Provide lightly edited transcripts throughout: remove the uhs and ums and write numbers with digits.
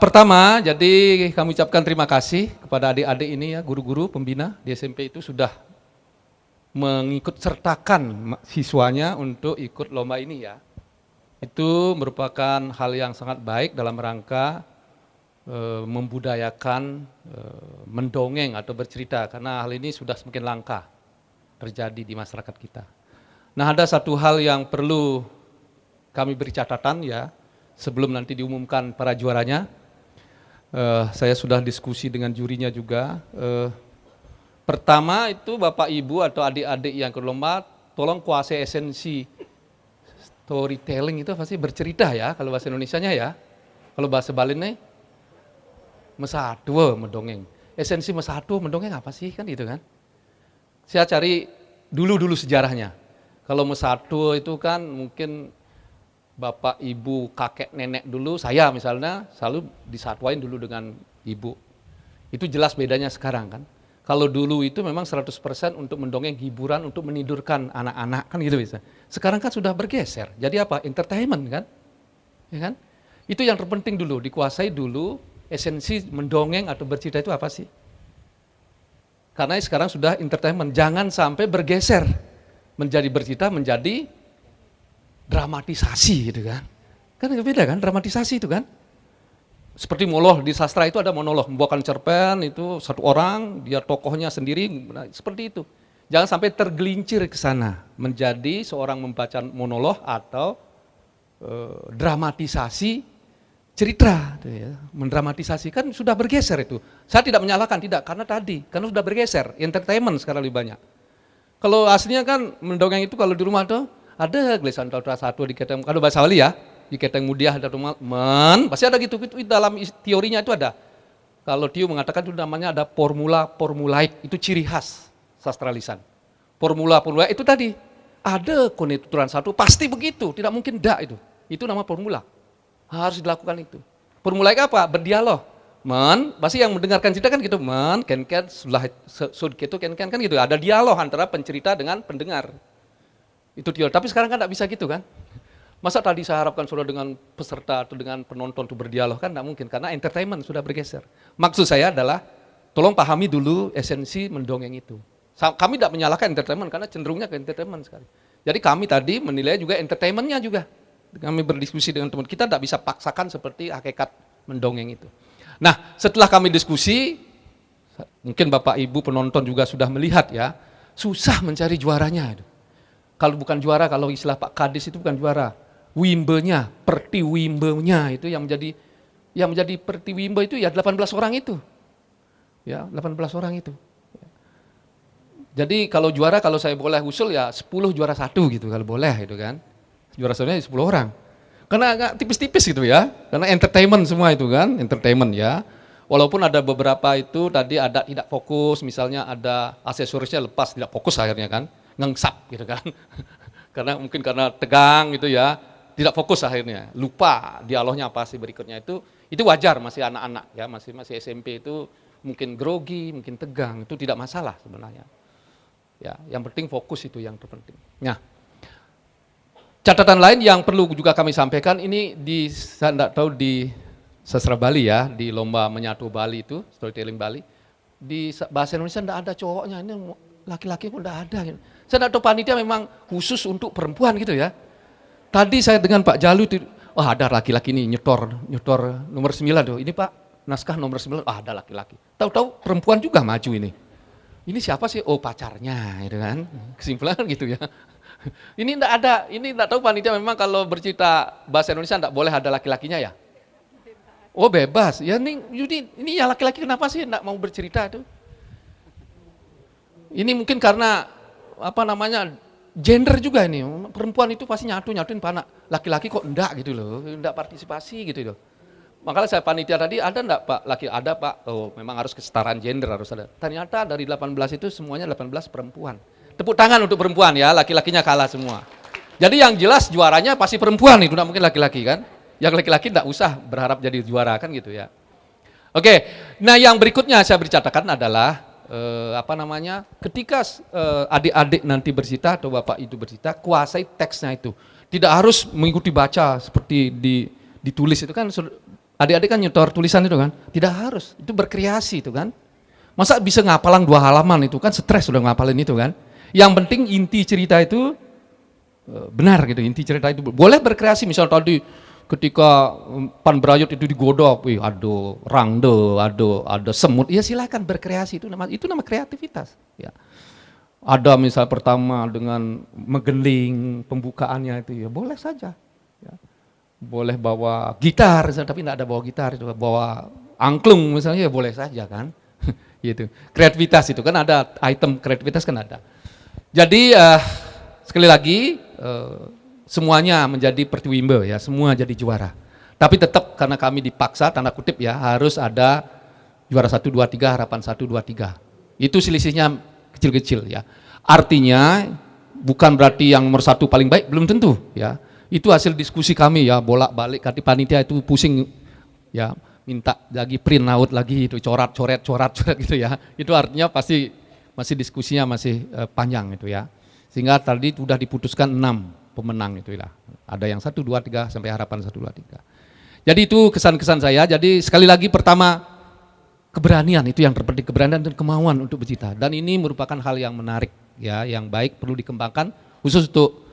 Pertama, jadi kami ucapkan terima kasih kepada adik-adik ini ya, guru-guru pembina di SMP itu sudah mengikut sertakan siswanya untuk ikut lomba ini ya. Itu merupakan hal yang sangat baik dalam rangka membudayakan mendongeng atau bercerita, karena hal ini sudah semakin langka terjadi di masyarakat kita. Nah, ada satu hal yang perlu kami beri catatan ya, sebelum nanti diumumkan para juaranya. Saya sudah diskusi dengan jurinya juga. Pertama itu Bapak Ibu atau adik-adik yang ikut lomba, tolong kuasai esensi storytelling itu pasti bercerita ya, kalau bahasa Indonesianya ya. Kalau bahasa Bali nih, mesatwa mendongeng. Esensi mesatwa mendongeng apa sih kan gitu kan? Saya cari dulu sejarahnya. Kalau mesatwa itu kan mungkin bapak, ibu, kakek, nenek dulu, saya misalnya selalu disatuin dulu dengan ibu. Itu jelas bedanya sekarang kan. Kalau dulu itu memang 100% untuk mendongeng hiburan, untuk menidurkan anak-anak kan gitu bisa. Sekarang kan sudah bergeser. Jadi apa? Entertainment kan? Ya kan? Itu yang terpenting dulu, dikuasai dulu esensi mendongeng atau bercerita itu apa sih? Karena sekarang sudah entertainment, jangan sampai bergeser menjadi bercerita menjadi dramatisasi gitu kan. Kan beda kan dramatisasi itu kan. Seperti monolog di sastra itu ada monolog, membawakan cerpen itu satu orang, dia tokohnya sendiri, seperti itu. Jangan sampai tergelincir ke sana menjadi seorang membaca monolog atau dramatisasi cerita, ya. Mendramatisasi kan sudah bergeser itu. Saya tidak menyalahkan, tidak, karena sudah bergeser, entertainment sekarang lebih banyak. Kalau aslinya kan mendongeng itu kalau di rumah tuh ada gelisan tautra satu di keteng, kalau bahasa Bali ya, di keteng mudiah ada rumah pasti ada gitu, itu dalam teorinya itu ada. Kalau Tiu mengatakan itu namanya ada formulaik, itu ciri khas sastra lisan. Formulaik itu tadi ada konektoran satu, pasti begitu, tidak mungkin enggak itu. Itu nama formula. Harus dilakukan itu. Formulaik apa? Berdialog. Pasti yang mendengarkan cerita kan gitu, ken sudah sud gitu ken kan gitu. Ada dialog antara pencerita dengan pendengar. Itu dia. Tapi sekarang kan enggak bisa gitu kan? Masa tadi saya harapkan sudah dengan peserta atau dengan penonton itu berdialog, kan enggak mungkin karena entertainment sudah bergeser. Maksud saya adalah tolong pahami dulu esensi mendongeng itu. Kami tidak menyalahkan entertainment karena cenderungnya ke entertainment sekali. Jadi kami tadi menilai juga entertainmentnya juga. Kami berdiskusi dengan teman kita tidak bisa paksakan seperti hakikat mendongeng itu. Nah, setelah kami diskusi, mungkin Bapak Ibu penonton juga sudah melihat ya, susah mencari juaranya. Kalau bukan juara, kalau istilah Pak Kadis itu bukan juara. Wimble-nya, pertiwimble-nya itu yang menjadi pertiwimble itu ya 18 orang itu. Ya, 18 orang itu. Jadi kalau juara, kalau saya boleh usul ya 10 juara 1 gitu kalau boleh itu kan. Juara satunya 10 orang. Karena agak tipis-tipis gitu ya. Karena entertainment semua itu kan, entertainment ya. Walaupun ada beberapa itu tadi ada tidak fokus, misalnya ada aksesorisnya lepas, tidak fokus akhirnya kan. Ngengsap gitu kan. Karena mungkin karena tegang gitu ya. Tidak fokus akhirnya, lupa dialognya apa sih berikutnya itu wajar, masih anak-anak ya, masih SMP itu mungkin grogi, mungkin tegang, itu tidak masalah sebenarnya. Ya, yang penting fokus itu yang terpenting. Nah, catatan lain yang perlu juga kami sampaikan ini saya tidak tahu di sastra Bali ya, di lomba menyatu Bali itu, storytelling Bali, di bahasa Indonesia tidak ada cowoknya, ini laki-laki pun tidak ada. Saya tidak tahu panitia memang khusus untuk perempuan gitu ya. Tadi saya dengan Pak Jalu, ada laki-laki nih nyetor nomor 9 tuh. Ini Pak, naskah nomor 9, ada laki-laki. Tahu-tahu perempuan juga maju ini. Ini siapa sih? Oh pacarnya, gitu kan. Kesimpulan gitu ya. Ini enggak ada, ini enggak tahu panitia memang kalau bercerita bahasa Indonesia enggak boleh ada laki-lakinya ya? Oh bebas. Ya ini ya laki-laki kenapa sih enggak mau bercerita itu? Ini mungkin karena gender juga ini, perempuan itu pasti nyatuin anak, laki-laki kok enggak gitu loh, enggak partisipasi gitu loh. Makanya saya panitia tadi, ada enggak Pak laki? Ada Pak, oh memang harus kesetaraan gender harus ada. Ternyata dari 18 itu semuanya 18 perempuan. Tepuk tangan untuk perempuan ya, laki-lakinya kalah semua. Jadi yang jelas juaranya pasti perempuan itu, enggak mungkin laki-laki kan. Yang laki-laki enggak usah berharap jadi juara kan gitu ya. Oke, nah yang berikutnya saya bercatakan adalah ketika adik-adik nanti bercerita atau bapak itu bercerita, kuasai teksnya itu. Tidak harus mengikuti baca seperti ditulis itu kan Adik-adik kan nyetor tulisan itu kan, tidak harus, itu berkreasi itu kan. Masa bisa ngapalan 2 halaman itu kan stres udah ngapalin itu kan. Yang penting inti cerita itu benar gitu, inti cerita itu boleh berkreasi. Misal tadi ketika Pan Brayut itu digodok, ada rangde, ada semut, ya silakan berkreasi, itu nama kreativitas. Ya. Ada misal pertama dengan menggeling pembukaannya itu, ya boleh saja. Ya. Boleh bawa gitar, tapi tidak ada bawa gitar, itu bawa angklung misalnya, ya boleh saja kan. Gitu. Kreativitas itu kan ada, item kreativitas kan ada. Jadi sekali lagi semuanya menjadi pertiwimbe ya, semua jadi juara. Tapi tetap karena kami dipaksa tanda kutip ya, harus ada juara 1 2 3, harapan 1 2 3. Itu selisihnya kecil-kecil ya. Artinya bukan berarti yang nomor 1 paling baik, belum tentu ya. Itu hasil diskusi kami ya, bolak-balik kati panitia itu pusing ya, minta lagi print out lagi itu coret gitu ya. Itu artinya pasti masih diskusinya masih panjang itu ya. Sehingga tadi sudah diputuskan 6 pemenang itu ya. Ada yang 1 2 3 sampai harapan 1 2 3. Jadi itu kesan-kesan saya. Jadi sekali lagi pertama keberanian itu yang terpenting, keberanian dan kemauan untuk bercita. Dan ini merupakan hal yang menarik ya, yang baik perlu dikembangkan khusus untuk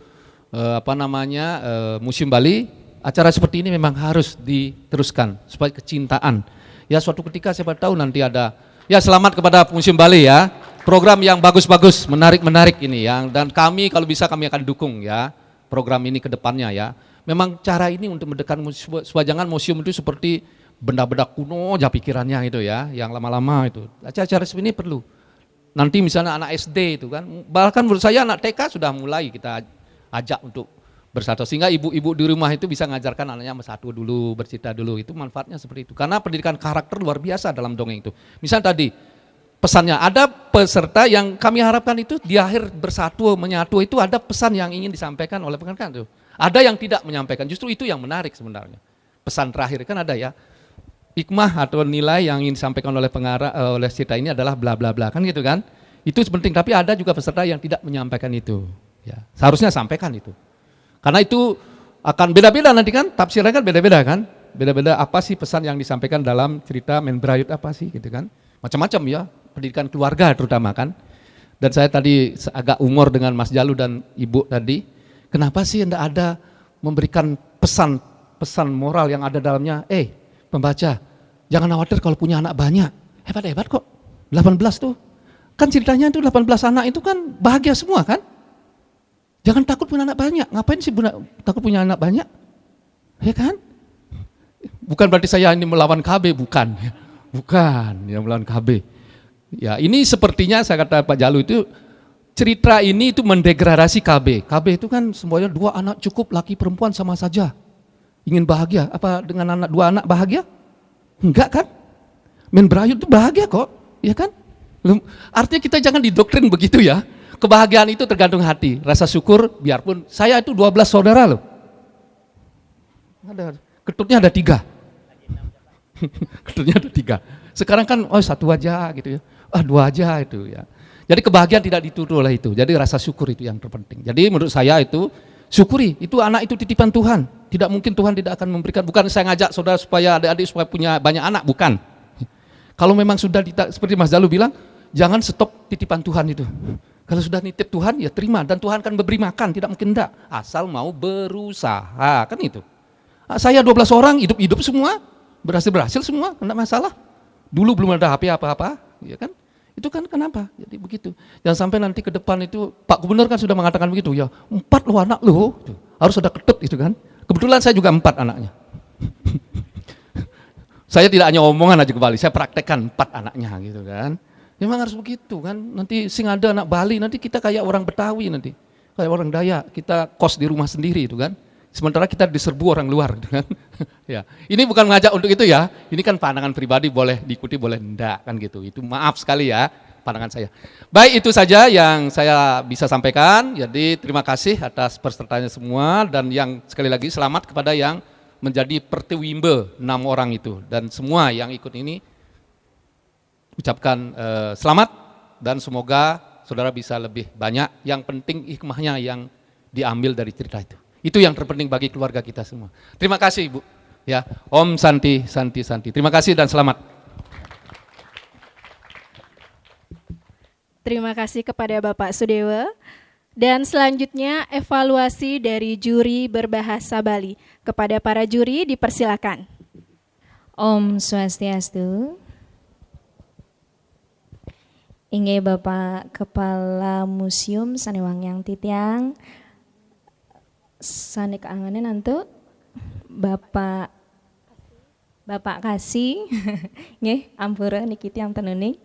Museum Bali. Acara seperti ini memang harus diteruskan supaya kecintaan. Ya suatu ketika siapa tahu nanti ada. Ya selamat kepada Museum Bali ya. Program yang bagus-bagus, menarik-menarik ini ya. Dan kami kalau bisa kami akan dukung ya program ini ke depannya ya. Memang cara ini untuk mendekatkan jangan museum itu seperti benda-benda kuno aja pikirannya itu ya, yang lama-lama itu. Acara-acara seperti ini perlu. Nanti misalnya anak SD itu kan, bahkan menurut saya anak TK sudah mulai kita ajak untuk bersatu. Sehingga ibu-ibu di rumah itu bisa ngajarkan anaknya bersatu dulu, bercita dulu. Itu manfaatnya seperti itu. Karena pendidikan karakter luar biasa dalam dongeng itu. Misalnya tadi, pesannya ada peserta yang kami harapkan itu di akhir bersatu menyatu itu ada pesan yang ingin disampaikan oleh pengarang itu. Ada yang tidak menyampaikan, justru itu yang menarik sebenarnya. Pesan terakhir kan ada ya, hikmah atau nilai yang ingin disampaikan oleh pengarang oleh cerita ini adalah bla bla bla kan gitu kan. Itu penting, tapi ada juga peserta yang tidak menyampaikan itu. Ya, seharusnya sampaikan itu. Karena itu akan beda-beda nanti kan, tafsirnya kan beda-beda kan. Beda-beda apa sih pesan yang disampaikan dalam cerita Men Brayut apa sih gitu kan. Macam-macam ya. Pendidikan keluarga terutama kan. Dan saya tadi agak umur dengan Mas Jalu dan Ibu tadi, kenapa sih tidak ada memberikan pesan moral yang ada dalamnya, pembaca, jangan khawatir kalau punya anak banyak, hebat-hebat kok, 18 tuh, kan ceritanya itu 18 anak itu kan bahagia semua kan, jangan takut punya anak banyak, ngapain sih takut punya anak banyak, ya kan, bukan berarti saya ini melawan KB, bukan yang melawan KB. Ya ini sepertinya saya kata Pak Jalu itu cerita ini itu mendegradasi KB. KB itu kan semuanya 2 anak cukup, laki perempuan sama saja. Ingin bahagia, apa dengan 2 anak bahagia? Enggak kan? Men Brayut itu bahagia kok, ya kan? Artinya kita jangan didoktrin begitu ya. Kebahagiaan itu tergantung hati, rasa syukur biarpun saya itu 12 saudara loh. Ketutnya ada 3. Ketutnya ada 3. Sekarang kan 1 aja gitu ya. 2 aja itu ya. Jadi kebahagiaan tidak ditutur oleh itu. Jadi rasa syukur itu yang terpenting. Jadi menurut saya itu syukuri, itu anak itu titipan Tuhan. Tidak mungkin Tuhan tidak akan memberikan. Bukan saya ngajak saudara supaya adik-adik supaya punya banyak anak, bukan. Kalau memang sudah seperti Mas Jalu bilang, jangan stop titipan Tuhan itu. Kalau sudah nitip Tuhan ya terima, dan Tuhan akan memberi makan, tidak mungkin enggak. Asal mau berusaha, kan itu. Saya 12 orang hidup semua, berhasil semua, enggak masalah. Dulu belum ada HP apa-apa, ya kan? Itu kan kenapa? Jadi begitu. Jangan sampai nanti ke depan itu Pak Gubernur kan sudah mengatakan begitu ya. 4 loh anak loh, harus ada ketut itu kan. Kebetulan saya juga 4 anaknya. Saya tidak hanya omongan aja ke Bali, saya praktekkan 4 anaknya gitu kan. Memang harus begitu kan. Nanti sing ada anak Bali, nanti kita kayak orang Betawi nanti, kayak orang Dayak, kita kos di rumah sendiri itu kan. Sementara kita diserbu orang luar gitu kan. Ya, ini bukan mengajak untuk itu ya. Ini kan pandangan pribadi, boleh diikuti boleh enggak kan gitu. Itu maaf sekali ya pandangan saya. Baik, itu saja yang saya bisa sampaikan. Jadi terima kasih atas pesertanya semua, dan yang sekali lagi selamat kepada yang menjadi pertiwimbe 6 orang itu, dan semua yang ikut ini ucapkan selamat, dan semoga saudara bisa lebih banyak. Yang penting hikmahnya yang diambil dari cerita itu. Itu yang terpenting bagi keluarga kita semua. Terima kasih Ibu. Ya, Om Santi, Santi, Santi. Terima kasih dan selamat. Terima kasih kepada Bapak Sudewa. Dan selanjutnya evaluasi dari juri berbahasa Bali. Kepada para juri dipersilakan. Om Swastiastu. Inge Bapak Kepala Museum Sanewangyang Titiang, Sane keanganan nantu Bapak Kasih, nggih ampura niki tiyang tenuning.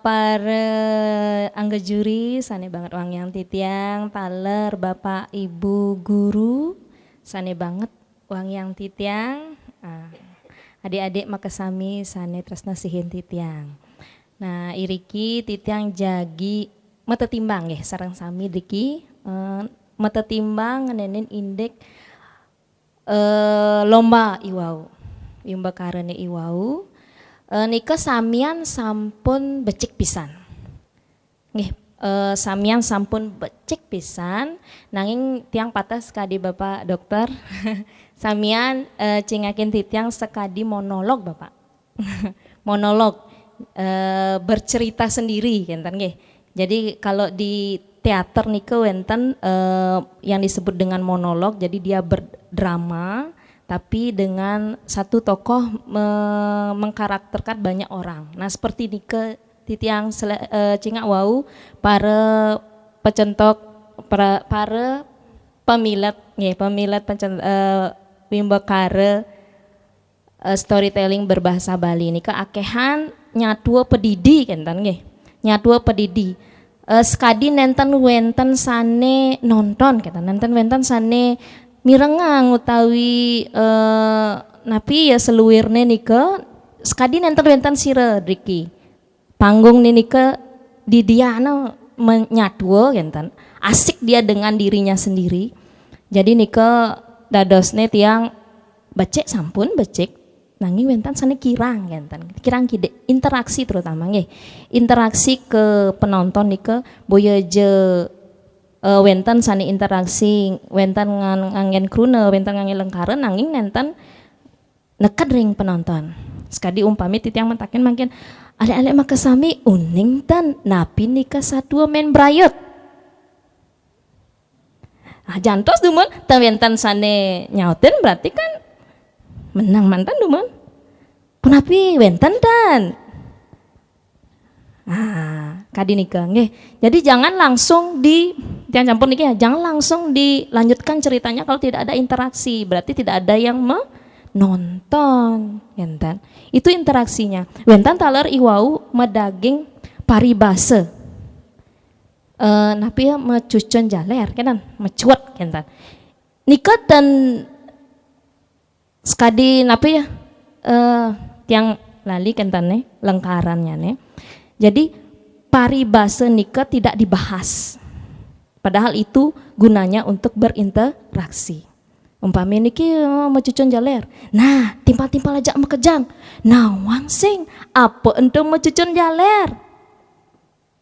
Para angga juri sane banget Wangyang Titiang, taler Bapak Ibu guru sane banget Wangyang Titiang. Adik-adik makasami sane tresna sihin Titiang. Nah, iriki Titiang jagi mata timbang ya sareng sami diki mata timbang nenen indek lomba iwau. Yumba karene iwau. Nika samian sampun becik pisan. Nggih, samian sampun becik pisan nanging tiang patah sekadi Bapak Dokter. Samian cingakin titiang sekadi monolog Bapak. Monolog bercerita sendiri enten nggih. Jadi kalau di teater nika wenten yang disebut dengan monolog, jadi dia berdrama tapi dengan satu tokoh mengkarakterkan banyak orang. Nah seperti nika titiang cingak wau para pecentok para pemilat nggih pemilat wimbakara storytelling berbahasa Bali nika akehan nyatua pedidi kenten nggih. Nyatua pedidi. Sekadi nenten wenten sane nonton kata nenten wenten sane mirengang utawi napi ya seluirne nika sekadi nenten wenten sira driki panggung nika di diana menyatua enten asik dia dengan dirinya sendiri jadi nika dadosne tiang becek sampun becek nanging wenten sane kirang enten kirang kide interaksi terutama nggih interaksi ke penonton nika boya je wenten sani interaksi wenten ngangen krune wenten ngangen lengkaren nanging nenten neket ring penonton sekadi umpami titiang mentaken mangkin alek-alek makasami uning tan napi nika satua men brayot jantos dumun ta wenten sane nyauten berarti kan menang mantan dumun punapi wenten tan kadi nika nggih. Jadi jangan langsung jangan campur niki ya, jangan langsung dilanjutkan ceritanya kalau tidak ada interaksi, berarti tidak ada yang menonton, enten. Itu interaksinya. Wentan taler iwau medaging paribase. Napi ya mecucon jaler, kenan, mecuat enten. Nika dan sekadi napi ya tiang lali kentane lengkarannya nih. Jadi paribase nika tidak dibahas. Padahal itu gunanya untuk berinteraksi. Umpami niki mecucon jaler. Nah, timpal-timpal aja mekejang. Nawang sing apa ente mecucon jaler?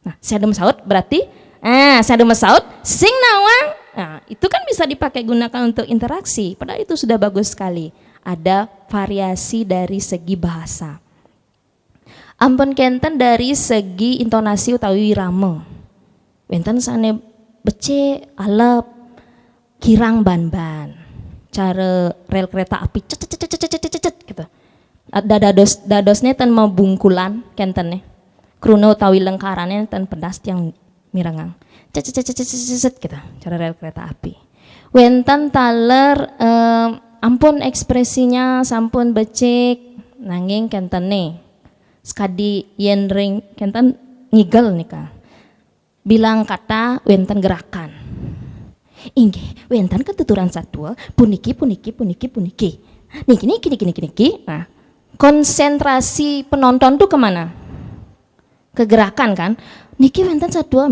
Nah, saya ada mesaut berarti saya ada mesaut sing nawang. Nah, itu kan bisa dipakai gunakan untuk interaksi. Padahal itu sudah bagus sekali. Ada variasi dari segi bahasa. Ampun kenten dari segi intonasi utawi wirama. Wenten sane becek alep kirang ban-ban. Cara rel kereta api cet gitu. Dadosnya ten mau bungkulan kentene. Kruna utawi lengkarannya ten pedas yang mirengang. Cet gitu. Cara rel kereta api. Wenten taler ampun ekspresinya sampun becek nanging kentene. Sekadi yen ring kenten ngigel nika. Bilang kata wenten gerakan. Inggih, wenten ketuturan satwa puniki. Niki. Nah, konsentrasi penonton tuh kemana? Ke gerakan kan? Niki wenten satwa,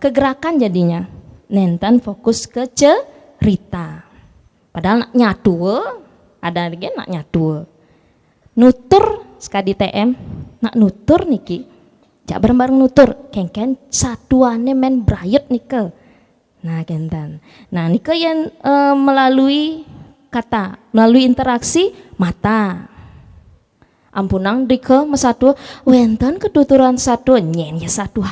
kegerakan jadinya. Nenten fokus ke cerita. Padahal nak nyatu, ada lagi nak nyatu. Nutur sekadi TM, nak nutur niki. Jak bareng-bareng nutur, kengken satuane men brayet nika. Nah, kentan. Nah, nika yang melalui kata, melalui interaksi mata. Ampunang dika mesatu wenten ketuturan satu nyen ya satu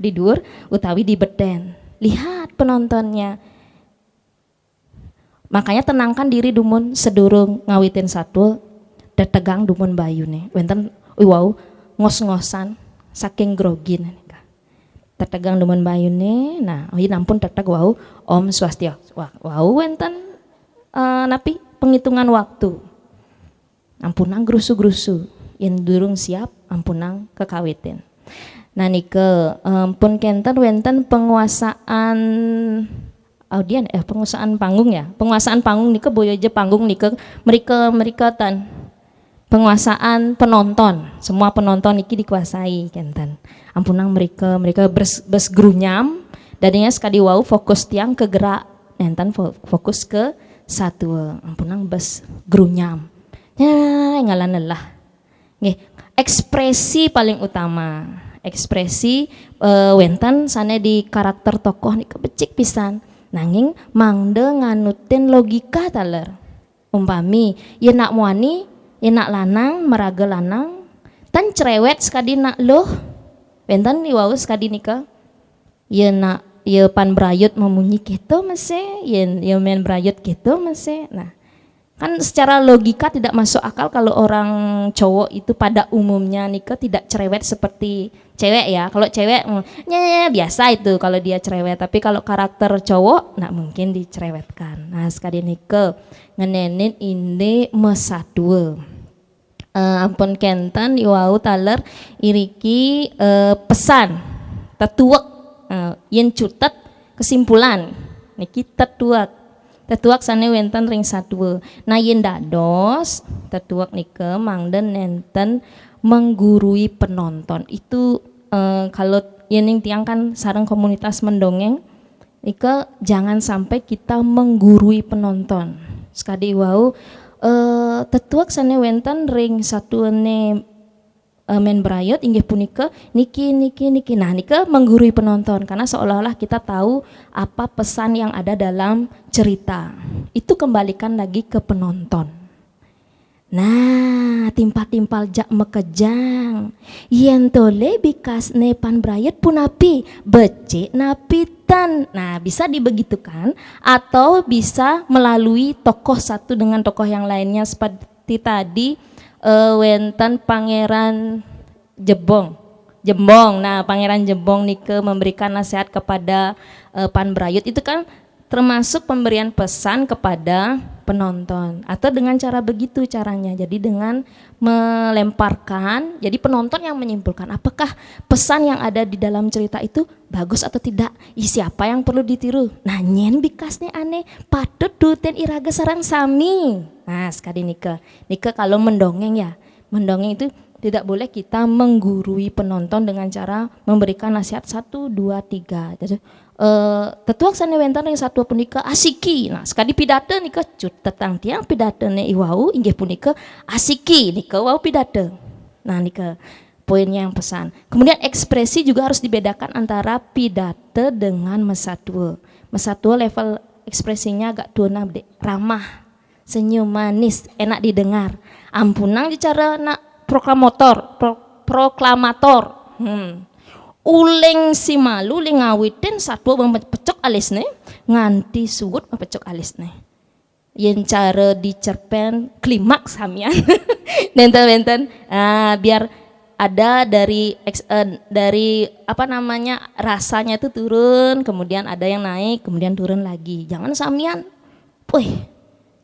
di dur utawi di beden. Lihat penontonnya. Makanya tenangkan diri dumun sedurung ngawitin satu tetegang dumun bayune. Wenten wow ngos-ngosan saking grogi nika. Tetegang dumun bayune. Nah, ampun teteg wow Om Swastya. Wow wenten napi penghitungan waktu. Ampunang grusu-grusu yang durung siap ampunang kekawitin. Nah nike pun kenten wenten penguasaan penguasaan panggung ya. Penguasaan panggung nike boyoje panggung nike mereka tan penguasaan penonton. Semua penonton niki dikuasai kenten. Ampunang mereka bes grunyam dadinya sekali wau fokus tiang ke gerak enten fokus ke satu ampunang bes grunyam. Ngalan lah. Nggih, ekspresi paling utama. Ekspresi wenten sana di karakter tokoh nih kebecik pisan. Nanging mangde nganutin logika taler. Umpami, ye nak muani, ye nak lanang, meraga lanang, tan cerewet sekadi nak loh. Wenten iwau sekadi nika. Ye nak ye pan brayut memunyi gitu mese, ye men brayut gitu mese. Nah, kan secara logika tidak masuk akal kalau orang cowok itu pada umumnya nikah tidak cerewet seperti cewek ya. Kalau cewek biasa itu kalau dia cerewet, tapi kalau karakter cowok nggak mungkin dicerewetkan. Nah sekali nikah ngenenin ini mesadua. Ampun kenten iwau taler iriki pesan tetuak yen cutet kesimpulan niki tetuak sana wenten ring sadua. Nah yen dados tetuak nike mangden nenten menggurui penonton. Itu kalau yening tiang kan sareng komunitas mendongeng nike jangan sampai kita menggurui penonton. Sekadi wau tetuak sana wenten ring satuane men brayot inggih punika niki. Nah nika menggurui penonton karena seolah-olah kita tahu apa pesan yang ada dalam cerita. Itu kembalikan lagi ke penonton. Nah timpal jak mekejang yen tole bikas ne pan brayot punapi becik napitan. Nah bisa dibegitukan atau bisa melalui tokoh satu dengan tokoh yang lainnya seperti tadi wenten Pangeran Jembong. Nah, Pangeran Jembong nike memberikan nasihat kepada Pan Brayut itu kan termasuk pemberian pesan kepada penonton atau dengan cara begitu caranya. Jadi dengan melemparkan, jadi penonton yang menyimpulkan apakah pesan yang ada di dalam cerita itu bagus atau tidak. Siapa yang perlu ditiru? Nah, nyen bikasnya aneh patut duten iraga sarang sami. Nah, sekali Nika kalau mendongeng ya. Mendongeng itu tidak boleh kita menggurui penonton dengan cara memberikan nasihat 1, 2, 3. Jadi tetuak sana wenten yang satu punika asiki. Nah, sekali pidato nika cut tetang tiang pidatone iwau inggih punika asiki nika wau pidato. Nah, nika poinnya yang pesan. Kemudian ekspresi juga harus dibedakan antara pidato dengan mesatwa. Mesatwa level ekspresinya agak tuana ramah, senyum manis, enak didengar. Ampunang bicara nak proklamator. Uleng si malu ling ngawitin satu pecok alis nih nganti suut pecok alis nih. Yen cara dicerpen klimaks hamian. Benten biar ada dari apa namanya rasanya itu turun, kemudian ada yang naik, kemudian turun lagi. Jangan samian.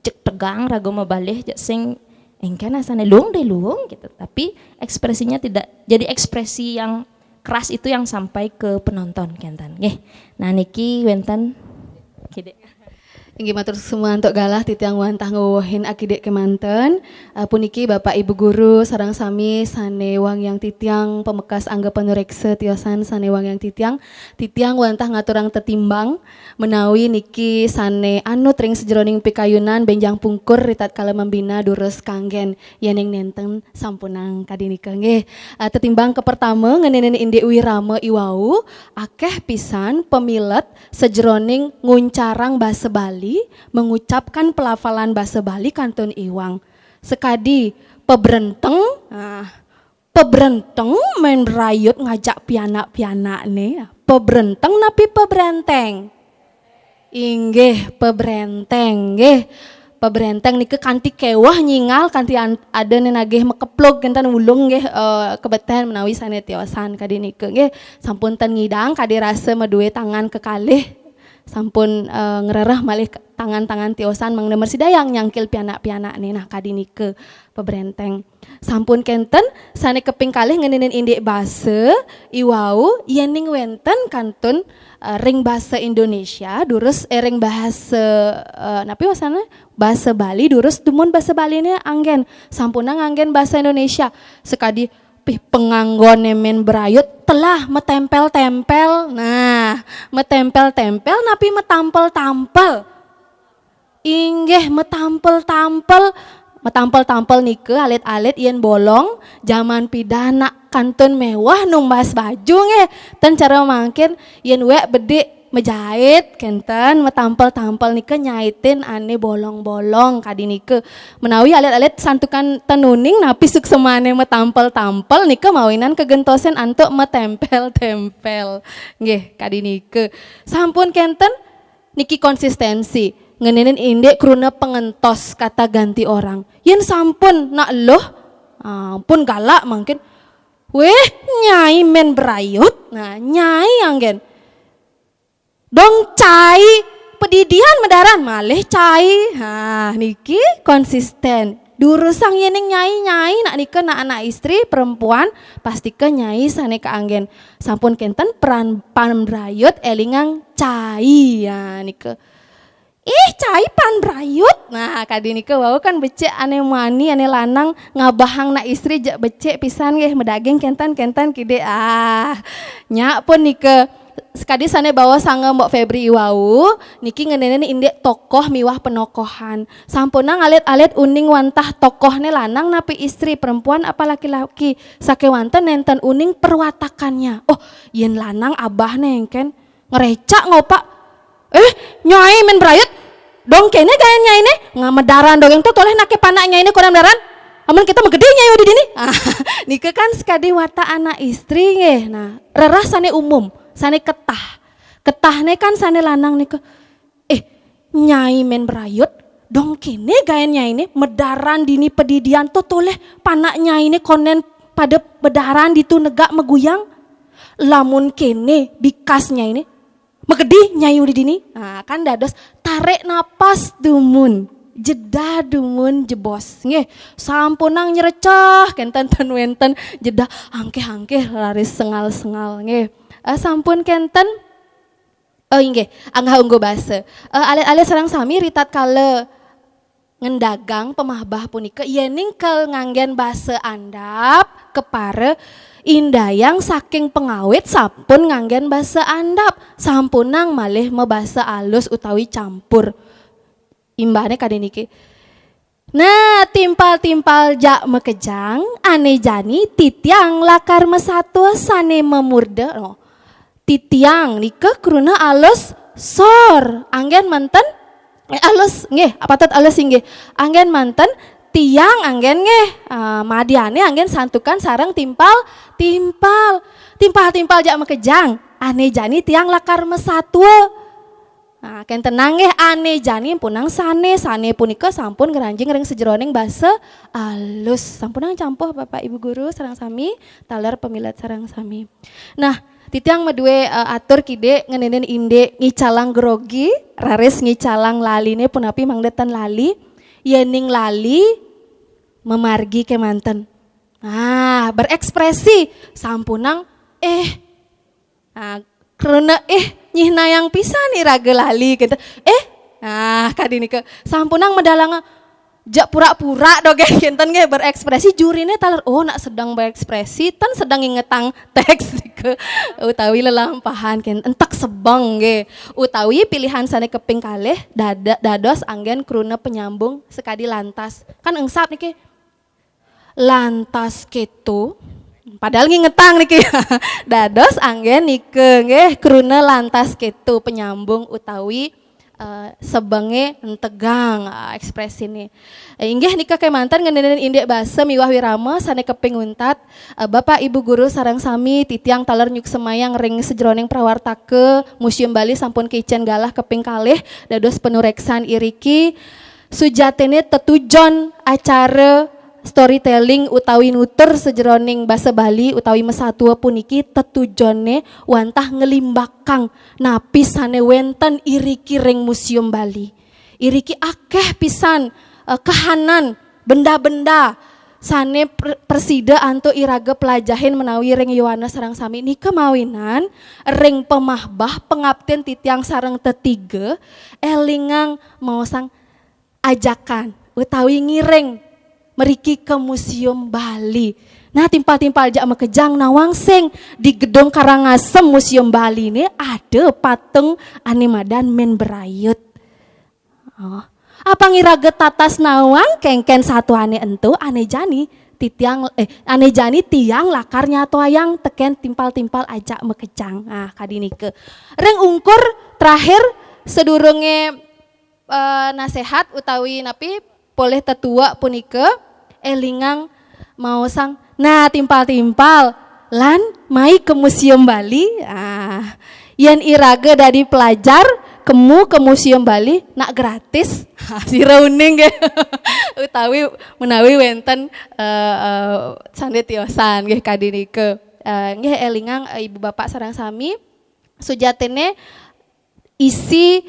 Cek tegang ragu mabalih cek sing engken asane luung gitu. Tapi ekspresinya tidak jadi ekspresi yang keras itu yang sampai ke penonton kenten. Nggih. Nah niki wenten kide. Inggih matur semua untuk galah titiang wantah ngowohin akidek kemanten. Puniki Bapak Ibu guru sareng sami sane wang yang titiang pemekas anggapan rekse tiosan sane wang yang titiang wantah ngaturang tetimbang menawi niki sane anut ring sejroning pikayunan benjang pungkur ritat kala membina durus kanggen yeneng nenten sampunang kadinika nggih. Tetimbang ke pertama ngenenen inde wirama iwau akeh pisan pemilet sejroning nguncarang basa Bali mengucapkan pelafalan bahasa Bali kantun iwang. Sekadi peberenteng, peberenteng main rayut ngajak pianak-pianak nih. Peberenteng napi peberenteng. Inggih peberenteng nggih. Peberenteng niki kanthi kewah nyingal kanthi ada nenagih mekeplog genten ulung nggih kebeten menawi sane tiosan kadi nike nggih. Sampun ten ngidang kadi rasa medue tangan kekalih sampun ngererah malih tangan-tangan tiosan mangnemer sidayang nyangkil pianak-pianak nih nah kadinike peberenteng sampun kenten sane keping kalih ngeninin indik basa iwau yening wenten kantun ring basa Indonesia durus ring bahasa napi wasana basa Bali durus dumun basa Bali ne anggen sampunang anggen basa Indonesia sekadi penganggon men berayut telah metempel-tempel. Nah, metempel-tempel napi metampel-tampel. Inggih metampel-tampel nike alit-alit yen bolong zaman pidana kantun mewah numbas baju nggih. Ten cara mangkin yen wek bedik menjahit kenten metampel-tampel nike nyaitin ane bolong-bolong kadi nike menawi alit-alit santukan tenuning napi suksemane metampel-tampel nike mawinan kegentosen antuk metempel-tempel nggih kadi nike sampun kenten niki konsistensi ngeninin indek kruna pengentos kata ganti orang yen sampun nak loh pun galak mungkin weh nyai men berayut nah nyai anggen dong cai pedidian medaran malih cai niki konsisten durusang yening nyai nak nike nak anak istri perempuan pasti ke nyai sane keanggen sampun kenten peran panbrayut elingang cai nike cai panbrayut nah kadi nike wau kan becek ane mani ane lanang ngabahang nak istri jak becek pisan nggih medaging kenten kide nyak pun nike sekadi sane bawa sanga Mbok Febri iwau niki ngenenen indek tokoh miwah penokohan sampuna ngalit-alit uning wantah tokohne lanang napi istri perempuan apa laki-laki sakewanten nenten uning perwatakannya oh yen lanang abah nengken ngerecak ngopak nyai men berayut dong kene gaya nyai ne ngamedaran dong yang tuh toleh nake panak nyai ne kodan daran amun kita megede nyai di dini nike kan sekadi wata anak istri nggih nah rerah sane umum sane ketahne kan sane lanang nih nyai men berayut dong kene gaya nyai ini medaran dini pedidian tuh toleh panak nyai ini konen pada bedaran ditu negak meguyang lamun kene bikasnya ini megedi nyai di dini kan dados tarik napas dumun jeda dumun jebos nggih sampunang nyerecah kenten wenten jeda angke-angke laris sengal-sengal nggih sampun kenten inggih anggah unggo basa alit-alit sareng sami ritat kala ngendagang pemahbah punika yening kel nganggen basa andap kepare indayang saking pengawit sampun nganggen basa andap sampunang malih mebasa alus utawi campur imbane kade niki nah timpal-timpal jak mekejang ane jani titiang lakar mesatu sane memurda titiang nika kruna alus sor anggen manten alus nggih apatot alus nggih anggen manten tiang anggen nggih madiane anggen santukan sareng timpal jak mekejang ane jani tiang lakar mesatu ken tenang nggih ane jani punang sane punika sampun ngranjing ring sejroning basa alus sampunang campuh Bapak Ibu guru sareng sami taler pemilat sareng sami nah titiang medue atur kide ngenenen inde ngicalang grogi raris ngicalang laline punapi mangdetan lali yening lali memargi kemanten berekspresi sampunang karena nyih nayang pisan nih raga lali gitu Nah, kadini ke sampunang medalang jak pura-pura doge kinten ge berekspresi jurine taler oh nak sedang berekspresi tan sedang ingetang teks ke utawi lelampahan ken entak sebang ge utawi pilihan sane keping kalih dados anggen kruna penyambung sekadi lantas kan engsap niki lantas ketu padahal ngingetang niki dados anggen nike nggih kruna lantas ketu penyambung utawi sebenge entegang ekspresi ini. Inggih nika kemantan ngendenen indek basa miwah wirama sane keping untat Bapak Ibu guru sareng sami titiang taler nyuk semayang ring sejroning prawartake Museum Bali sampun kicen galah keping kalih dados penureksan iriki sujatene tetujon acara storytelling utawi nutur sejroning basa Bali utawi mesatua puniki tetujone wantah ngelimbakang napi sane wenten iriki ring Museum Bali. Iriki akeh pisan kahanan benda-benda sane persida antu iraga pelajahin menawi ring Yohana sareng sami ni kemawinan ring pemahbah pengabten titiang sareng tetiga elingang maosang ajakan utawi ngiring meriki ke Museum Bali. Nah timpal-timpal jak mekejang nawangseng di gedung Karangasem Museum Bali ini ada patung animadan men berayut. Oh. Apa ngiraget tatas nawang kengken satu ane entu ane jani ane jani tiang lakarnya toayang teken timpal-timpal ajak mekejang. Nah kadini ke reng ungkur terakhir sedurunge nasehat utawi napi boleh tetua punika elingang mau sang nah timpal-timpal lan mai ke Museum Bali yen iraga dari pelajar kemu ke Museum Bali nak gratis si rauning ge utawi menawi wenten sande tiosan nggih kadinike nggih elingang ibu bapak sareng sami sujatene isi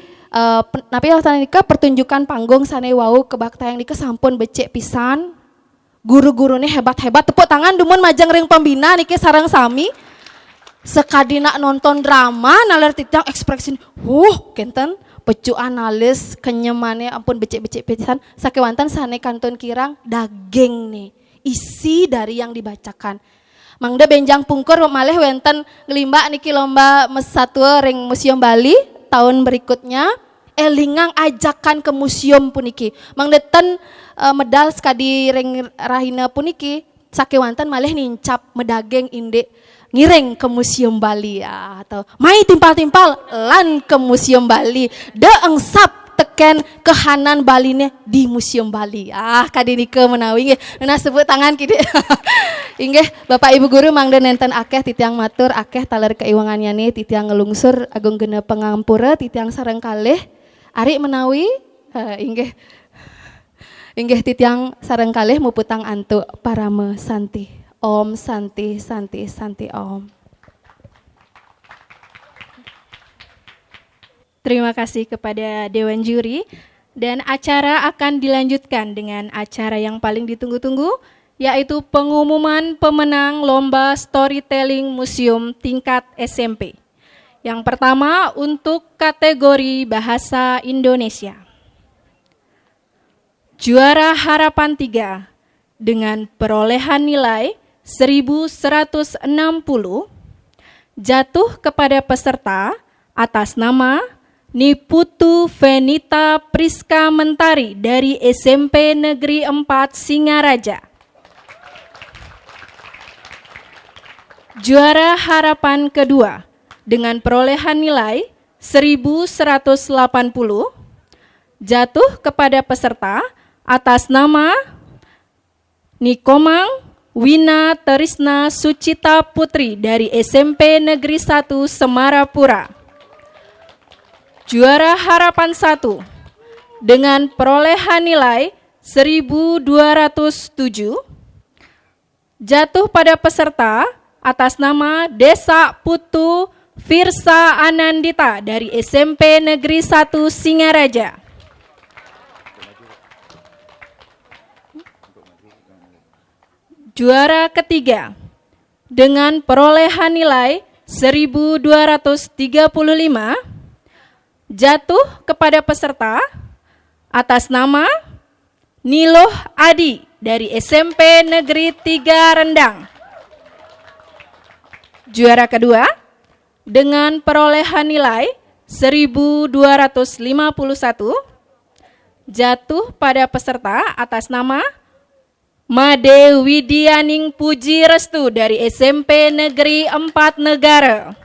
napi waktu nika pertunjukan panggung sane wau kebaktian nika sampun becek pisan guru-gurune hebat-hebat tepuk tangan dumun majang ring pembina niki sareng sami sekadi nak nonton drama naler titiang ekspresi kenten pecu analis kenyemane ampun becek-becek pisan sakewanten sane kanton kirang daging nih isi dari yang dibacakan mangda benjang pungkur malih wenten ngelimba niki lomba mesatwa ring Museum Bali tahun berikutnya elingang ajakan ke museum puniki mangdeten medal sekadi ring rahina puniki sakewanten malih nincap medageng indek ngiring ke Museum Bali atau mai timpal-timpal lan ke Museum Bali de engsap teken kehanan Baline di Museum Bali kadinike menawi nggih nah sebut tangan kidi inggih Bapak Ibu guru mangda nenten akeh titiang matur akeh taler keiwangannya nih titiang ngelungsur agung genep pengampura titiang sareng kalih ari menawi inggih titiang sareng kalih muputang antuk parame santi om santi santi santi om. Terima kasih kepada Dewan Juri dan acara akan dilanjutkan dengan acara yang paling ditunggu-tunggu yaitu pengumuman pemenang lomba storytelling museum tingkat SMP. Yang pertama untuk kategori bahasa Indonesia. Juara harapan 3 dengan perolehan nilai 1160 jatuh kepada peserta atas nama Niputu Venita Priska Mentari dari SMP Negeri 4 Singaraja. Juara harapan kedua dengan perolehan nilai 1180 jatuh kepada peserta atas nama Nikomang Wina Terisna Sucita Putri dari SMP Negeri 1 Semarapura. Juara harapan 1 dengan perolehan nilai 1207 jatuh pada peserta atas nama Desa Putu Firsa Anandita dari SMP Negeri 1 Singaraja. Juara ketiga dengan perolehan nilai 1235 jatuh kepada peserta atas nama Niloh Adi dari SMP Negeri 3 Rendang. Juara kedua dengan perolehan nilai 1251 jatuh pada peserta atas nama Made Widianing Puji Restu dari SMP Negeri 4 Negara.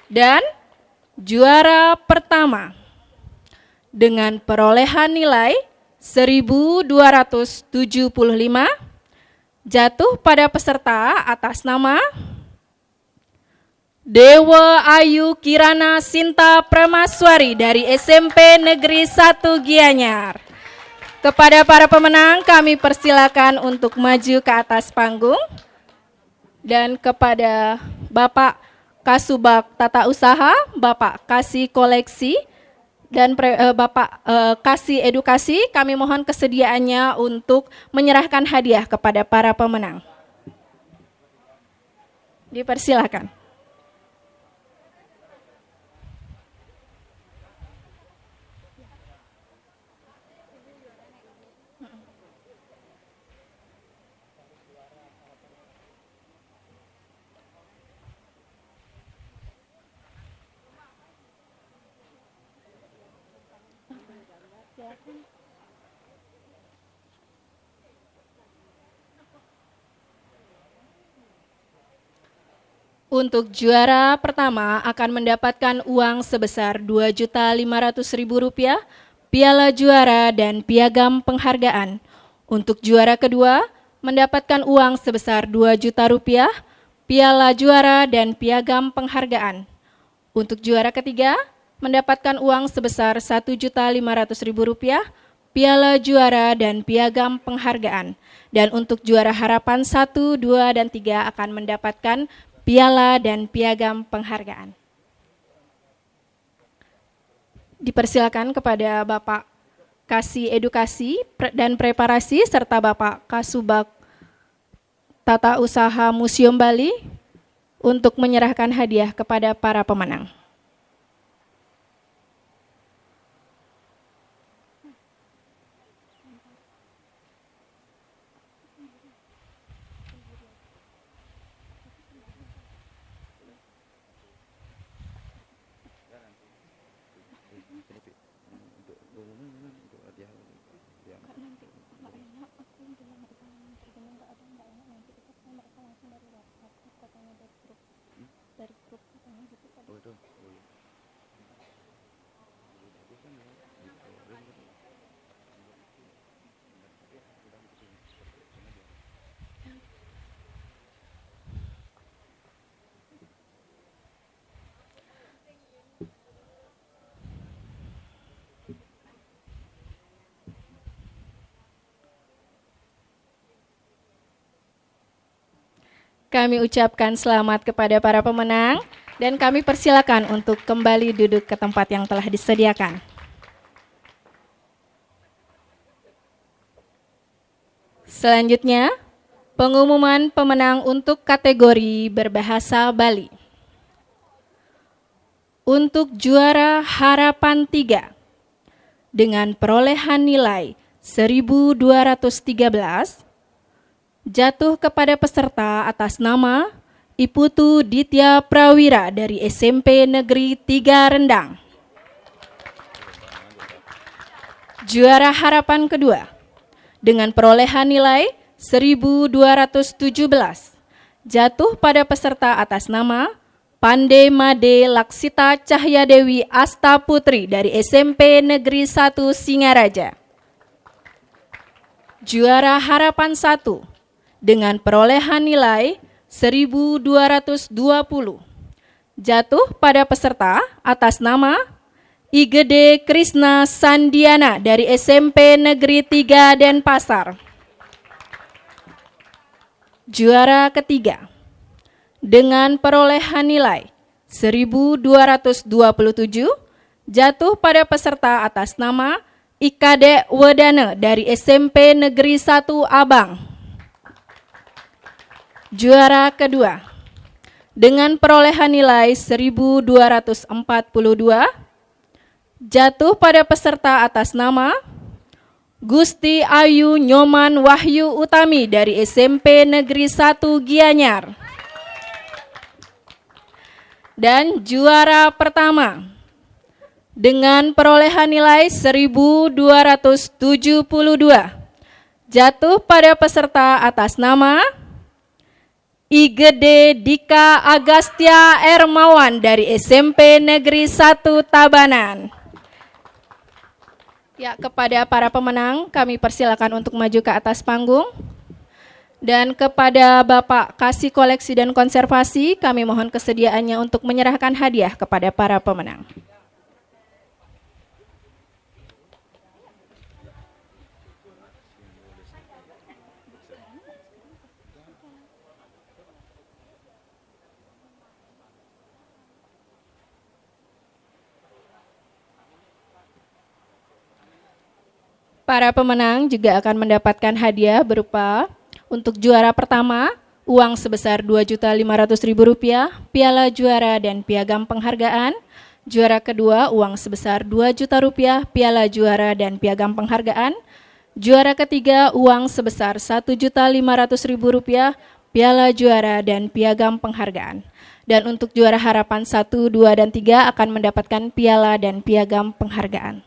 Dan juara pertama dengan perolehan nilai 1275 jatuh pada peserta atas nama Dewa Ayu Kirana Sinta Pramaswari dari SMP Negeri 1 Gianyar. Kepada para pemenang kami persilakan untuk maju ke atas panggung. Dan kepada Bapak Kasubag Tata Usaha, Bapak Kasih Koleksi, dan Bapak Kasih Edukasi, kami mohon kesediaannya untuk menyerahkan hadiah kepada para pemenang. Dipersilakan. Untuk juara pertama akan mendapatkan uang sebesar Rp2.500.000, piala juara dan piagam penghargaan. Untuk juara kedua mendapatkan uang sebesar Rp2 juta, piala juara dan piagam penghargaan. Untuk juara ketiga mendapatkan uang sebesar Rp1.500.000, piala juara dan piagam penghargaan. Dan untuk juara harapan 1, 2, dan 3 akan mendapatkan piala dan piagam penghargaan. Dipersilakan kepada Bapak Kasih Edukasi dan Preparasi serta Bapak Kasubag Tata Usaha Museum Bali untuk menyerahkan hadiah kepada para pemenang. Kami ucapkan selamat kepada para pemenang dan kami persilakan untuk kembali duduk ke tempat yang telah disediakan. Selanjutnya, pengumuman pemenang untuk kategori berbahasa Bali. Untuk juara harapan 3 dengan perolehan nilai 1213 jatuh kepada peserta atas nama Iputu Ditya Prawira dari SMP Negeri 3 Rendang. Juara harapan kedua dengan perolehan nilai 1217 jatuh pada peserta atas nama Pande Made Laksita Cahya Dewi Asta Putri dari SMP Negeri 1 Singaraja. Juara harapan 1 dengan perolehan nilai 1220 jatuh pada peserta atas nama Igede Krisna Sandiana dari SMP Negeri 3 Denpasar. Juara ketiga dengan perolehan nilai 1227 jatuh pada peserta atas nama Ikade Wedana dari SMP Negeri 1 Abang. Juara kedua dengan perolehan nilai 1242 jatuh pada peserta atas nama Gusti Ayu Nyoman Wahyu Utami dari SMP Negeri 1 Gianyar. Dan juara pertama dengan perolehan nilai 1272 jatuh pada peserta atas nama Igede Dika Agastya Ermawan dari SMP Negeri 1 Tabanan. Ya, kepada para pemenang kami persilakan untuk maju ke atas panggung. Dan kepada Bapak Kasih Koleksi dan Konservasi, kami mohon kesediaannya untuk menyerahkan hadiah kepada para pemenang. Para pemenang juga akan mendapatkan hadiah berupa untuk juara pertama, uang sebesar Rp2.500.000, piala juara dan piagam penghargaan. Juara kedua, uang sebesar Rp2 juta, piala juara dan piagam penghargaan. Juara ketiga, uang sebesar Rp1.500.000, piala juara dan piagam penghargaan. Dan untuk juara harapan 1, 2, dan 3 akan mendapatkan piala dan piagam penghargaan.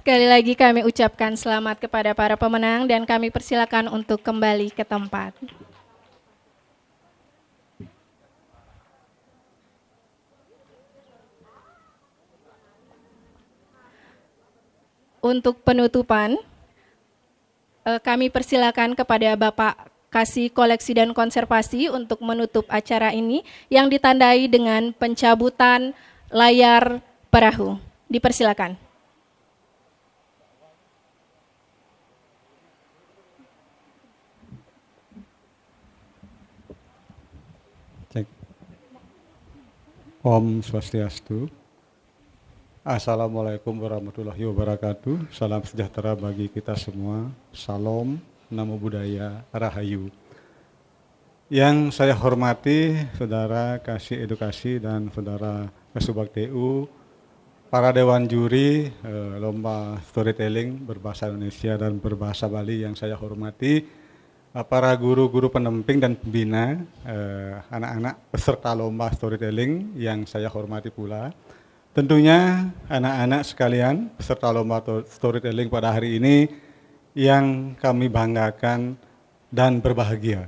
Sekali lagi kami ucapkan selamat kepada para pemenang dan kami persilakan untuk kembali ke tempat. Untuk penutupan, kami persilakan kepada Bapak Kasih Koleksi dan Konservasi untuk menutup acara ini yang ditandai dengan pencabutan layar perahu. Dipersilakan. Om Swastiastu. Assalamualaikum warahmatullahi wabarakatuh. Salam sejahtera bagi kita semua. Salam, Namo Buddhaya, Rahayu. Yang saya hormati Saudara Kasih Edukasi dan Saudara Kasubag TU, para Dewan Juri Lomba Storytelling berbahasa Indonesia dan berbahasa Bali yang saya hormati, para guru-guru pendamping dan pembina, anak-anak peserta lomba storytelling yang saya hormati pula. Tentunya anak-anak sekalian peserta lomba storytelling pada hari ini yang kami banggakan dan berbahagia.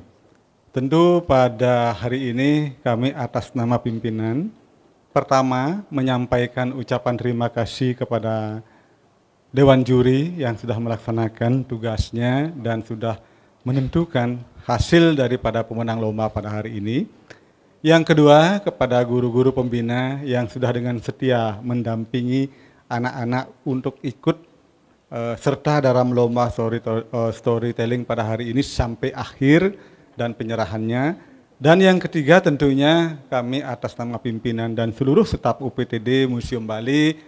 Tentu pada hari ini kami atas nama pimpinan, pertama menyampaikan ucapan terima kasih kepada Dewan Juri yang sudah melaksanakan tugasnya dan sudah menentukan hasil daripada pemenang lomba pada hari ini. Yang kedua, kepada guru-guru pembina yang sudah dengan setia mendampingi anak-anak untuk ikut serta dalam lomba storytelling pada hari ini sampai akhir dan penyerahannya. Dan yang ketiga tentunya kami atas nama pimpinan dan seluruh staf UPTD Museum Bali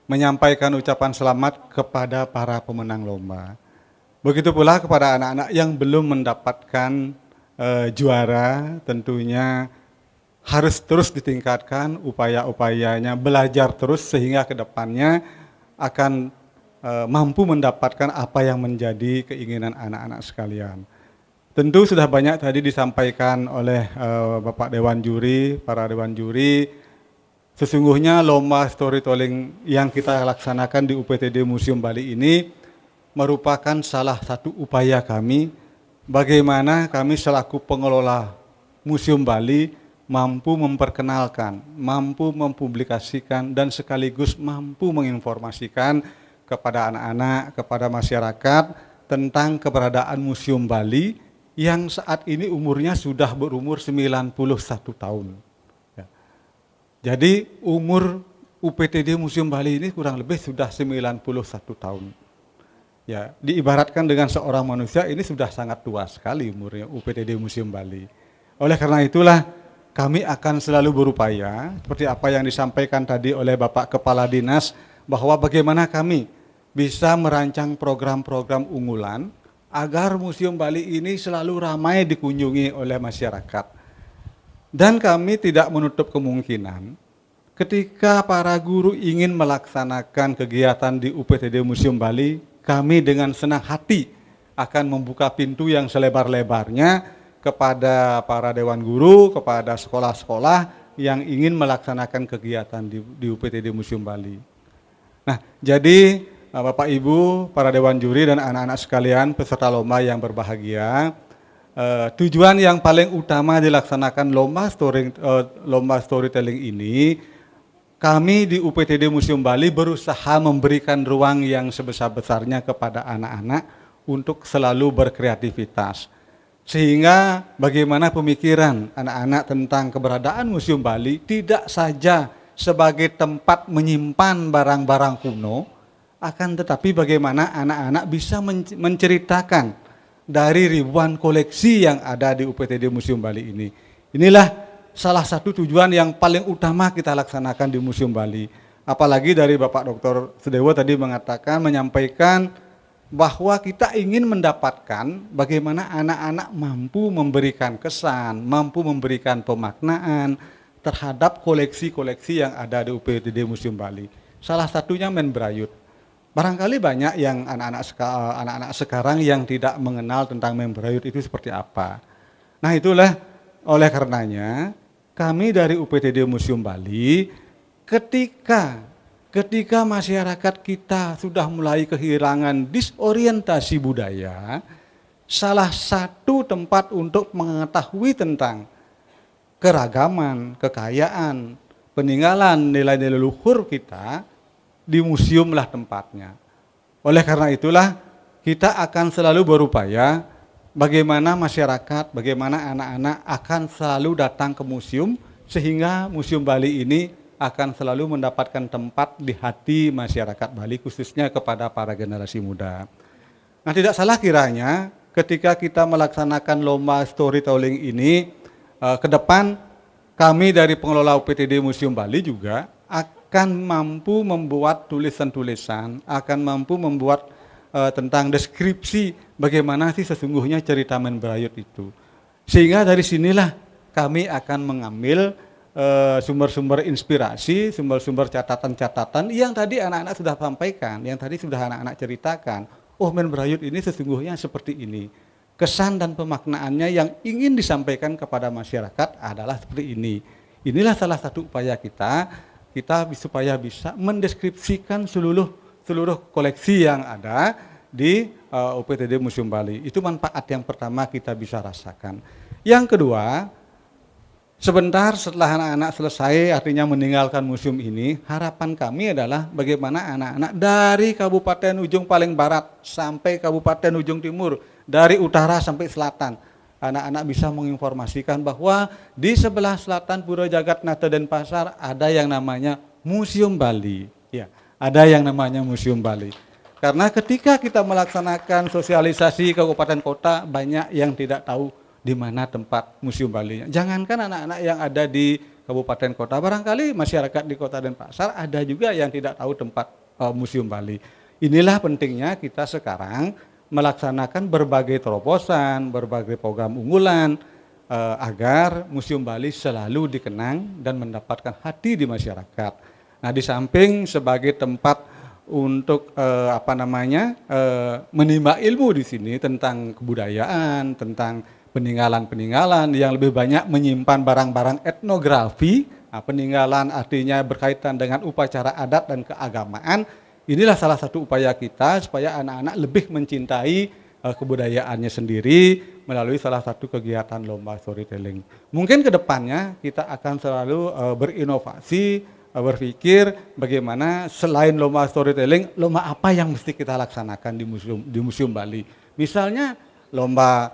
menyampaikan ucapan selamat kepada para pemenang lomba. Begitu pula kepada anak-anak yang belum mendapatkan juara, tentunya harus terus ditingkatkan upaya-upayanya, belajar terus sehingga ke depannya akan mampu mendapatkan apa yang menjadi keinginan anak-anak sekalian. Tentu sudah banyak tadi disampaikan oleh Bapak Dewan Juri, para Dewan Juri, Sesungguhnya lomba storytelling yang kita laksanakan di UPTD Museum Bali ini merupakan salah satu upaya kami bagaimana kami selaku pengelola Museum Bali mampu memperkenalkan, mampu mempublikasikan, dan sekaligus mampu menginformasikan kepada anak-anak, kepada masyarakat tentang keberadaan Museum Bali yang saat ini umurnya sudah berumur 91 tahun. Jadi umur UPTD Museum Bali ini kurang lebih sudah 91 tahun. Ya, diibaratkan dengan seorang manusia ini sudah sangat tua sekali umurnya UPTD Museum Bali. Oleh karena itulah kami akan selalu berupaya seperti apa yang disampaikan tadi oleh Bapak Kepala Dinas bahwa bagaimana kami bisa merancang program-program unggulan agar Museum Bali ini selalu ramai dikunjungi oleh masyarakat. Dan kami tidak menutup kemungkinan ketika para guru ingin melaksanakan kegiatan di UPTD Museum Bali, kami dengan senang hati akan membuka pintu yang selebar-lebarnya kepada para dewan guru, kepada sekolah-sekolah yang ingin melaksanakan kegiatan di UPTD Museum Bali. Nah, jadi Bapak Ibu, para dewan juri dan anak-anak sekalian peserta lomba yang berbahagia, tujuan yang paling utama dilaksanakan lomba storytelling ini, kami di UPTD Museum Bali berusaha memberikan ruang yang sebesar-besarnya kepada anak-anak untuk selalu berkreativitas. Sehingga bagaimana pemikiran anak-anak tentang keberadaan Museum Bali tidak saja sebagai tempat menyimpan barang-barang kuno, akan tetapi bagaimana anak-anak bisa menceritakan dari ribuan koleksi yang ada di UPTD Museum Bali ini. Inilah salah satu tujuan yang paling utama kita laksanakan di Museum Bali. Apalagi dari Bapak Dr. Sudewo tadi menyampaikan bahwa kita ingin mendapatkan bagaimana anak-anak mampu memberikan kesan, mampu memberikan pemaknaan terhadap koleksi-koleksi yang ada di UPTD Museum Bali. Salah satunya membrayut. Barangkali banyak yang anak-anak sekarang yang tidak mengenal tentang membrayut itu seperti apa. Nah, itulah oleh karenanya kami dari UPTD Museum Bali ketika masyarakat kita sudah mulai kehilangan disorientasi budaya, salah satu tempat untuk mengetahui tentang keragaman, kekayaan, peninggalan nilai-nilai leluhur kita, di museumlah tempatnya. Oleh karena itulah kita akan selalu berupaya bagaimana masyarakat, bagaimana anak-anak akan selalu datang ke museum sehingga Museum Bali ini akan selalu mendapatkan tempat di hati masyarakat Bali khususnya kepada para generasi muda. Nah, tidak salah kiranya ketika kita melaksanakan lomba storytelling ini ke depan kami dari pengelola UPTD Museum Bali juga akan mampu membuat tulisan-tulisan, akan mampu membuat tentang deskripsi bagaimana sih sesungguhnya cerita membrayut itu. Sehingga dari sinilah kami akan mengambil sumber-sumber inspirasi, sumber-sumber catatan-catatan yang tadi anak-anak sudah sampaikan, yang tadi sudah anak-anak ceritakan. Oh, membrayut ini sesungguhnya seperti ini. Kesan dan pemaknaannya yang ingin disampaikan kepada masyarakat adalah seperti ini. Inilah salah satu upaya kita supaya bisa mendeskripsikan seluruh koleksi yang ada di UPTD Museum Bali. Itu manfaat yang pertama kita bisa rasakan. Yang kedua, sebentar setelah anak-anak selesai artinya meninggalkan museum ini, harapan kami adalah bagaimana anak-anak dari kabupaten ujung paling barat sampai kabupaten ujung timur, dari utara sampai selatan, anak-anak bisa menginformasikan bahwa di sebelah selatan Pura Jagatnata Denpasar ada yang namanya Museum Bali. Ya, ada yang namanya Museum Bali. Karena ketika kita melaksanakan sosialisasi kabupaten kota, banyak yang tidak tahu di mana tempat Museum Bali. Jangankan anak-anak yang ada di kabupaten kota, barangkali masyarakat di Kota Denpasar ada juga yang tidak tahu tempat Museum Bali. Inilah pentingnya kita sekarang melaksanakan berbagai terobosan, berbagai program unggulan agar Museum Bali selalu dikenang dan mendapatkan hati di masyarakat. Nah, di samping sebagai tempat untuk menimba ilmu di sini tentang kebudayaan, tentang peninggalan-peninggalan yang lebih banyak menyimpan barang-barang etnografi Nah, peninggalan artinya berkaitan dengan upacara adat dan keagamaan. Inilah salah satu upaya kita supaya anak-anak lebih mencintai kebudayaannya sendiri melalui salah satu kegiatan lomba storytelling. Mungkin ke depannya kita akan selalu berinovasi, berpikir bagaimana selain lomba storytelling, lomba apa yang mesti kita laksanakan di Museum Bali. Misalnya lomba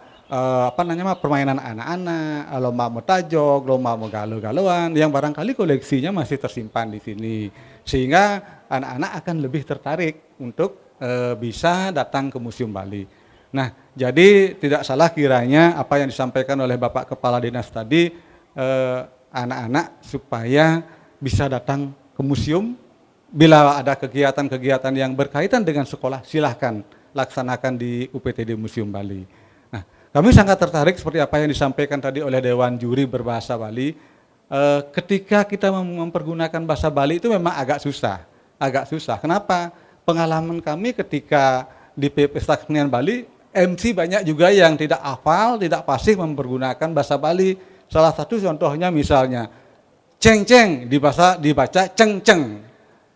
permainan anak-anak, lomba metajog, lomba megalo-galoan yang barangkali koleksinya masih tersimpan di sini. Sehingga anak-anak akan lebih tertarik untuk bisa datang ke Museum Bali. Nah, jadi tidak salah kiranya apa yang disampaikan oleh Bapak Kepala Dinas tadi, anak-anak supaya bisa datang ke museum. Bila ada kegiatan-kegiatan yang berkaitan dengan sekolah, silahkan laksanakan di UPTD Museum Bali. Nah, kami sangat tertarik seperti apa yang disampaikan tadi oleh Dewan Juri berbahasa Bali. Ketika kita mempergunakan bahasa Bali itu memang agak susah. Kenapa? Pengalaman kami ketika di Pesta Kesenian Bali, MC banyak juga yang tidak hafal, tidak fasih mempergunakan bahasa Bali. Salah satu contohnya misalnya, ceng-ceng dibaca ceng-ceng,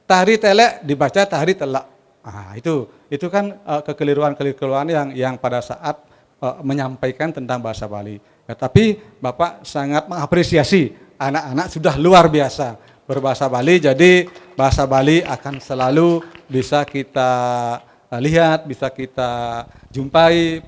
tari telek dibaca tari telak. Nah, itu kan kekeliruan yang pada saat menyampaikan tentang bahasa Bali. Ya, tapi Bapak sangat mengapresiasi anak-anak sudah luar biasa berbahasa Bali, jadi bahasa Bali akan selalu bisa kita lihat, bisa kita jumpai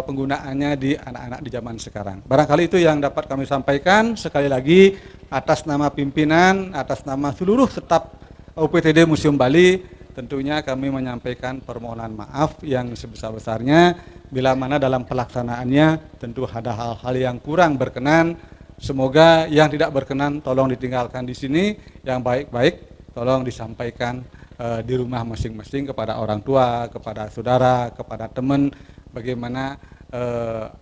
penggunaannya di anak-anak di zaman sekarang. Barangkali itu yang dapat kami sampaikan. Sekali lagi atas nama pimpinan, atas nama seluruh staf UPTD Museum Bali, tentunya kami menyampaikan permohonan maaf yang sebesar-besarnya bila mana dalam pelaksanaannya tentu ada hal-hal yang kurang berkenan. Semoga yang tidak berkenan tolong ditinggalkan di sini, yang baik-baik tolong disampaikan di rumah masing-masing kepada orang tua, kepada saudara, kepada teman, bagaimana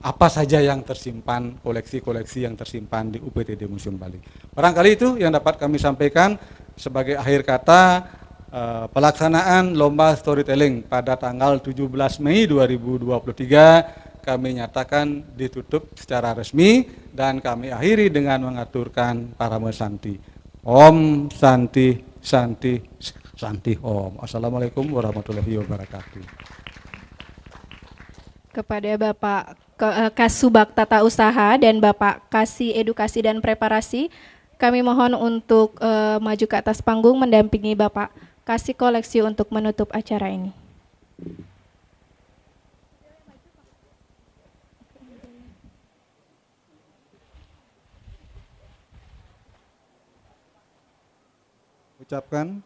apa saja yang tersimpan, koleksi-koleksi yang tersimpan di UPTD Museum Bali. Barangkali itu yang dapat kami sampaikan. Sebagai akhir kata, pelaksanaan lomba storytelling pada tanggal 17 Mei 2023 kami nyatakan ditutup secara resmi dan kami akhiri dengan mengaturkan Parama Santi. Om Santi Santi Santi Om. Assalamualaikum warahmatullahi wabarakatuh. Kepada Bapak Kasubag Tata Usaha dan Bapak Kasih Edukasi dan Preparasi, kami mohon untuk maju ke atas panggung mendampingi Bapak Kasih Koleksi untuk menutup acara ini. Ucapkan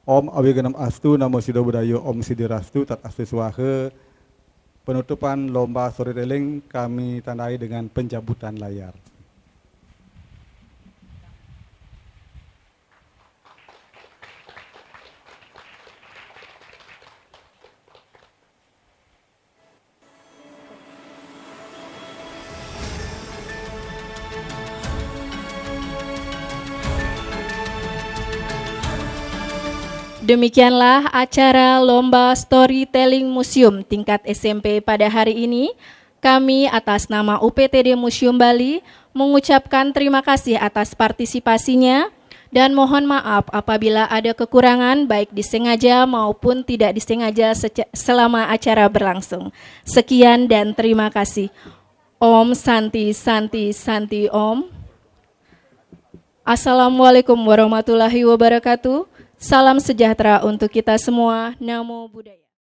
Om Awigenam Astu Namo Sido Budayo Om Sidirastu Tat Astu Swahe. Penutupan lomba storytelling kami tandai dengan pencabutan layar. Demikianlah acara Lomba Storytelling Museum tingkat SMP pada hari ini. Kami atas nama UPTD Museum Bali mengucapkan terima kasih atas partisipasinya dan mohon maaf apabila ada kekurangan baik disengaja maupun tidak disengaja selama acara berlangsung. Sekian dan terima kasih. Om Santi Santi Santi Om. Assalamualaikum warahmatullahi wabarakatuh. Salam sejahtera untuk kita semua. Namo Buddhaya.